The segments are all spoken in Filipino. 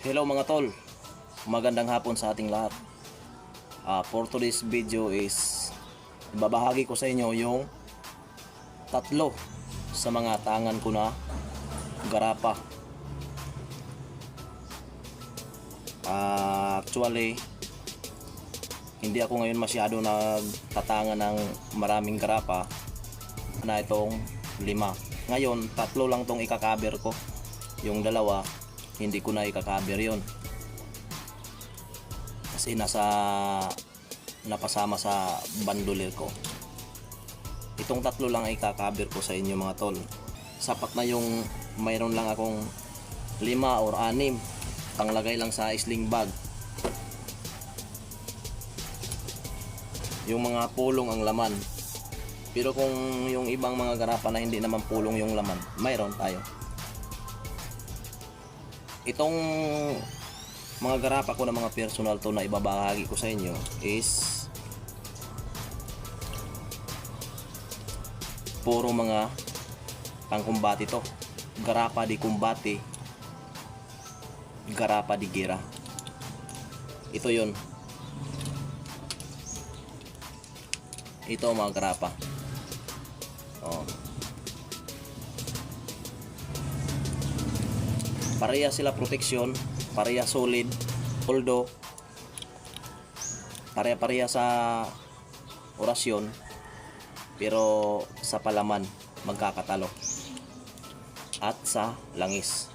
Hello mga tol, magandang hapon sa ating lahat. For today's video is ibabahagi ko sa inyo yung tatlo sa mga tangan ko na garapa. Actually, hindi ako ngayon masyado nagtatangan ng maraming garapa na itong 5. Ngayon, tatlo lang tong ikakaber ko. Yung dalawa, hindi ko na ikakaber yon kasi napasama sa bandolier ko. Itong tatlo lang ay ikakaber ko sa inyo mga tol. Sapat na yung mayroon lang akong 5 or 6 panglagay lang sa sling bag. Yung mga pulong ang laman. Pero kung yung ibang mga garapa na hindi naman pulong yung laman, mayroon tayo. Itong mga garapa ko na mga personal to na ibabahagi ko sa inyo is puro mga pangkumbati to. Garapa di kumbati, garapa di gira. Ito yun. Ito mga garapa. Pareha sila proteksyon, pareha solid, although pareha sa orasyon, pero sa palaman magkakatalo at sa langis.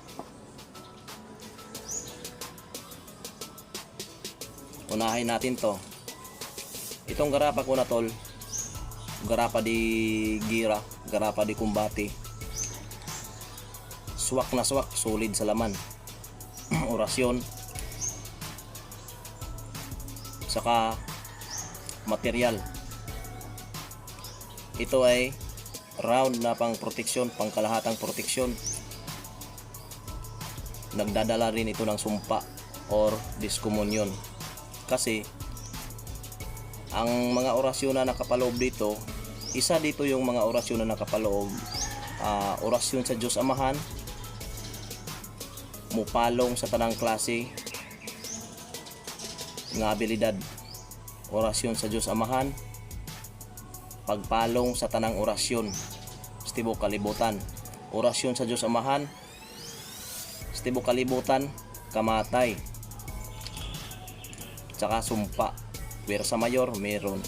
Unahin natin to. Itong garapa ko na tol, garapa di gira, garapa di kumbati. Swak na swak, solid sa laman. Orasyon. Saka material. Ito ay round na pang proteksyon, pang kalahatang proteksyon. Nagdadala rin ito ng sumpa or diskomunyon. Kasi ang mga orasyon na nakapaloob dito, isa dito yung mga orasyon na nakapaloob, orasyon sa Diyos Amahan, mupalong sa tanang klase nga abilidad. Orasyon sa Diyos Amahan, pagpalong sa tanang orasyon, stibok kalibutan. Orasyon sa Diyos Amahan, stibok kalibutan, kamatay. Tsaka sumpa. Pwersa mayor, meron.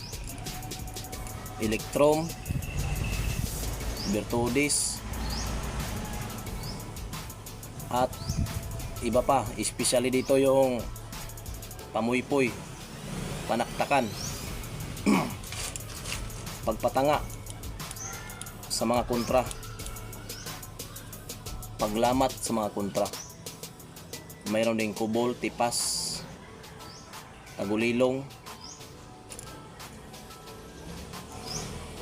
Elektrom, virtudes, at iba pa, especially dito yung pamuypoy, panaktakan, pagpatanga sa mga kontra, paglamat sa mga kontra. Mayroon ding kubol, tipas, tagulilong,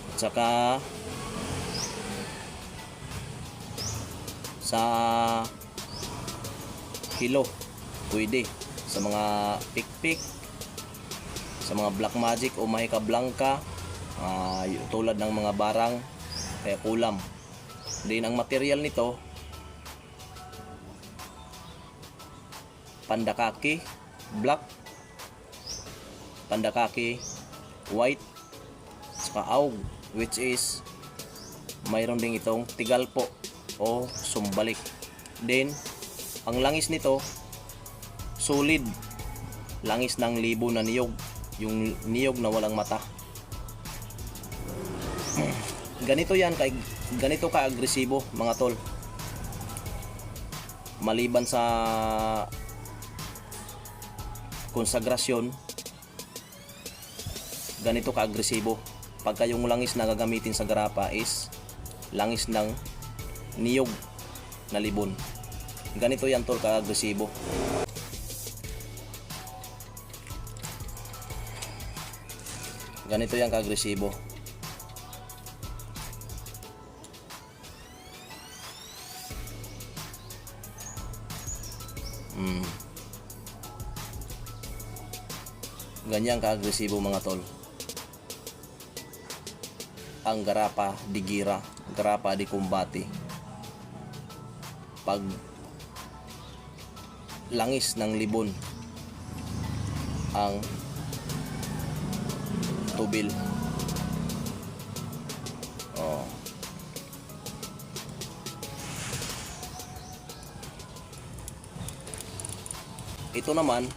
at saka sa hilo, pwede sa mga pikpik, sa mga black magic o mahika blanca, tulad ng mga barang kaya kulam. Din ang material nito, pandakaki black, pandakaki white, saka aug, which is mayroon ding itong tigalpo o sumbalik. Then ang langis nito, solid. Langis ng libo na niyog. Yung niyog na walang mata. Ganito yan, ganito ka-agresibo mga tol. Maliban sa konsagrasyon, ganito ka-agresibo. Pagka yung langis na gagamitin sa garapa is langis ng niyog na libon. Ganito yan tol ka-agresibo. Ganito yan ka-agresibo. Ganyan ka-agresibo mga tol. Ang garapa di gira, garapa di kumbati. Pag langis ng libon ang tubil. Oh. Ito naman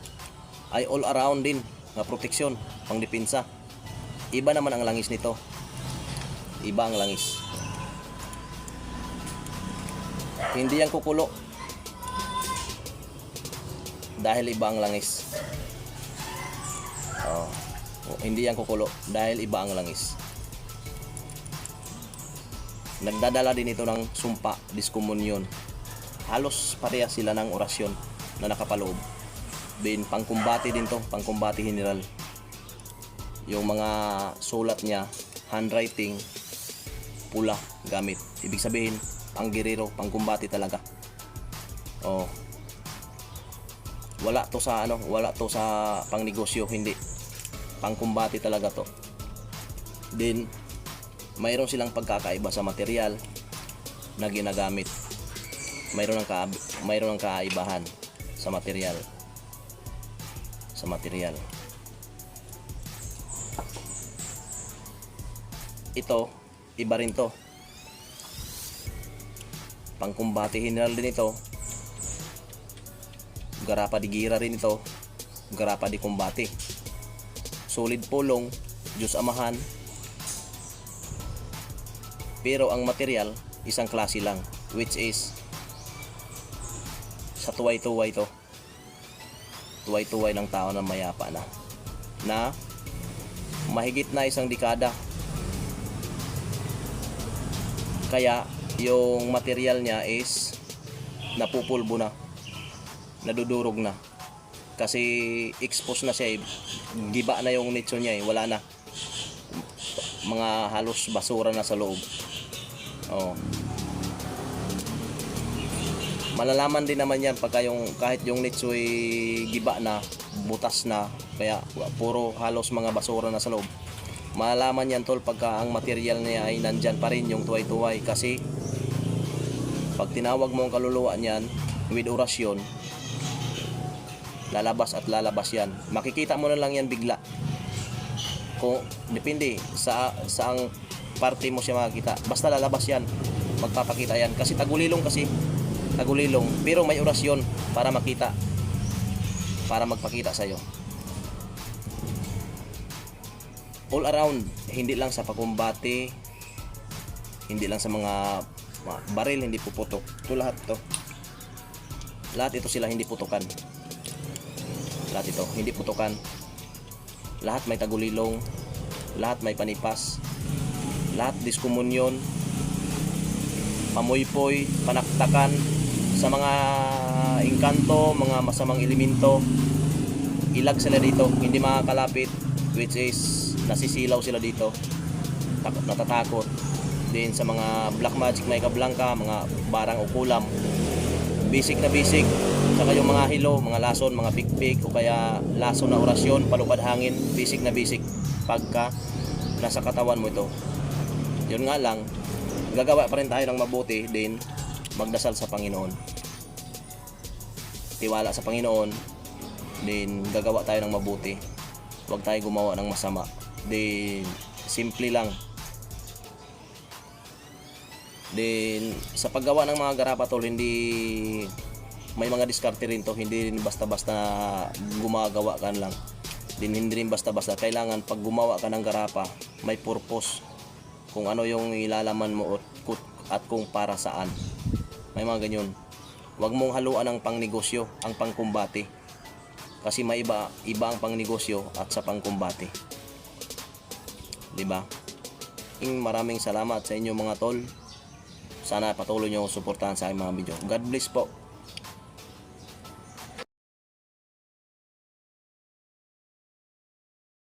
ay all around din na proteksyon, pangdepensa. Iba naman ang langis nito. Iba ang langis. Hindi yan kukulo. Dahil iba ang langis. Oh, hindi yan kukulo dahil iba ang langis. Nagdadala din ito ng sumpa, diskomunyon. Halos parehas sila ng orasyon na nakapaloob. Din pangkumbati din to, pangkumbati general. Yung mga sulat niya, handwriting, pula gamit. Ibig sabihin, ang gerero, pangkumbati talaga. Oh. Wala to sa pangnegosyo, hindi. Pangkumbati talaga to. Din mayroon silang pagkakaiba sa material na ginagamit. Mayroon ng kaibahan sa material. Ito, iba rin to. Pangkumbati general din ito. Garapa di gira rin ito. Garapa di kumbati. Solid pulong, Diyos Amahan. Pero ang material, isang klase lang, which is sa tuway-tuway to. Tuway-tuway ng tao na mayapa na mahigit na isang dekada. Kaya yung material niya is napupulbo na, nadudurog na, kasi expose na siya, giba na yung nicho niya, wala na, mga halos basura na sa loob. Oh. Malalaman din naman yan pagka kahit yung nicho ay giba na, butas na, kaya puro halos mga basura na sa loob. Malalaman yan tol pagka ang material niya ay nandyan pa rin yung tuway-tuway, kasi pag tinawag mo ang kaluluwa niyan with orasyon, lalabas at lalabas yan. Makikita mo na lang yan bigla. Kung depende sa ang parte mo siya makikita, basta lalabas yan, magpapakita yan, kasi tagulilong, pero may orasyon para makita, para magpakita sa iyo. All around, hindi lang sa pagkumbati, hindi lang sa mga baril, hindi puputok. Ito lahat to. Lahat ito sila hindi putukan. Lahat ito hindi putukan. Lahat may tagulilong, lahat may panipas, lahat diskomunyon, pamoypoy, panaktakan sa mga engkanto, mga masamang elemento. Ilag sila dito, hindi makakalapit, which is nasisilaw sila dito, natatakot din sa mga black magic, may kablangka, mga barang o kulam, basic na basic, saka yung mga hilo, mga lason, mga pikpik, o kaya lason na orasyon, palupad hangin, basic na basic pagka nasa katawan mo ito. Yun nga lang, gagawa pa rin tayo ng mabuti, din magdasal sa Panginoon, tiwala sa Panginoon, din gagawa tayo ng mabuti, huwag tayo gumawa ng masama. Din simple lang. Din sa paggawa ng mga garapa tol, hindi may mga diskarte rin to, hindi rin basta-basta gumagawa ka lang. Din hindi rin basta-basta, kailangan pag gumawa ka ng garapa may purpose, kung ano yung ilalaman mo at kung para saan. May mga ganyan. Huwag mong haluan ang pangnegosyo, ang pangkumbati, kasi may iba ang pangnegosyo at sa pangkumbati, diba? Maraming salamat sa inyo mga tol. Sana patuloy nyo suportahan sa aking mga video. God bless po.